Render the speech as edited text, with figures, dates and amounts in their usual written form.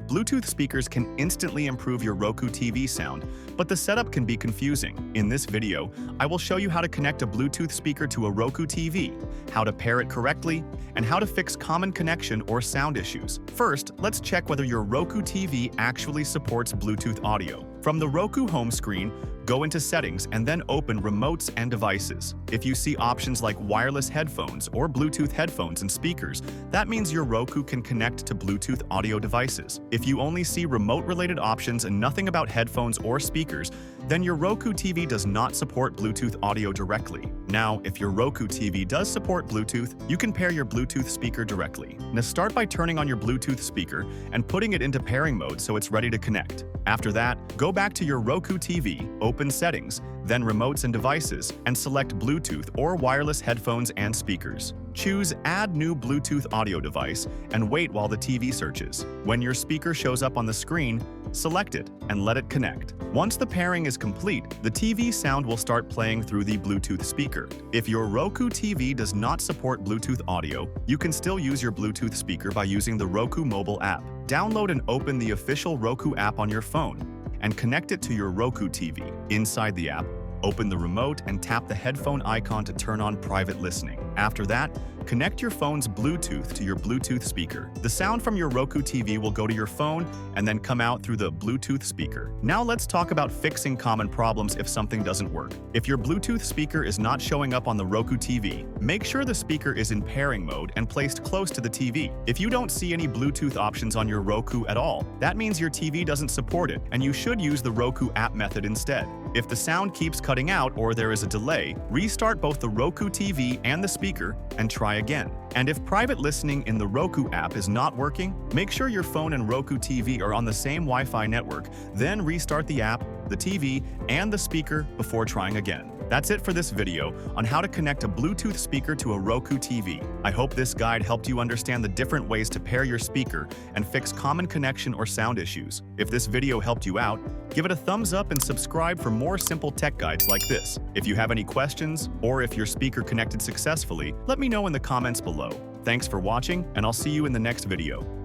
Bluetooth speakers can instantly improve your Roku TV sound, but the setup can be confusing. In this video, I will show you how to connect a Bluetooth speaker to a Roku TV, how to pair it correctly, and how to fix common connection or sound issues. First, let's check whether your Roku TV actually supports Bluetooth audio. From the Roku home screen, go into Settings and then open Remotes and Devices. If you see options like wireless headphones or Bluetooth headphones and speakers, that means your Roku can connect to Bluetooth audio devices. If you only see remote-related options and nothing about headphones or speakers, then your Roku TV does not support Bluetooth audio directly. Now, if your Roku TV does support Bluetooth, you can pair your Bluetooth speaker directly. Now start by turning on your Bluetooth speaker and putting it into pairing mode so it's ready to connect. After that, go back to your Roku TV, open Settings, then Remotes and Devices, and select Bluetooth or wireless headphones and speakers. Choose Add New Bluetooth Audio Device and wait while the TV searches. When your speaker shows up on the screen, select it and let it connect. Once the pairing is complete, the TV sound will start playing through the Bluetooth speaker. If your Roku TV does not support Bluetooth audio, you can still use your Bluetooth speaker by using the Roku mobile app. Download and open the official Roku app on your phone and connect it to your Roku TV. Inside the app, open the remote and tap the headphone icon to turn on private listening. After that, connect your phone's Bluetooth to your Bluetooth speaker. The sound from your Roku TV will go to your phone and then come out through the Bluetooth speaker. Now let's talk about fixing common problems if something doesn't work. If your Bluetooth speaker is not showing up on the Roku TV, make sure the speaker is in pairing mode and placed close to the TV. If you don't see any Bluetooth options on your Roku at all, that means your TV doesn't support it and you should use the Roku app method instead. If the sound keeps cutting out or there is a delay, restart both the Roku TV and the speaker and try again. And if private listening in the Roku app is not working, make sure your phone and Roku TV are on the same Wi-Fi network, then restart the app, the TV, and the speaker before trying again. That's it for this video on how to connect a Bluetooth speaker to a Roku TV. I hope this guide helped you understand the different ways to pair your speaker and fix common connection or sound issues. If this video helped you out, give it a thumbs up and subscribe for more simple tech guides like this. If you have any questions, or if your speaker connected successfully, let me know in the comments below. Thanks for watching, and I'll see you in the next video.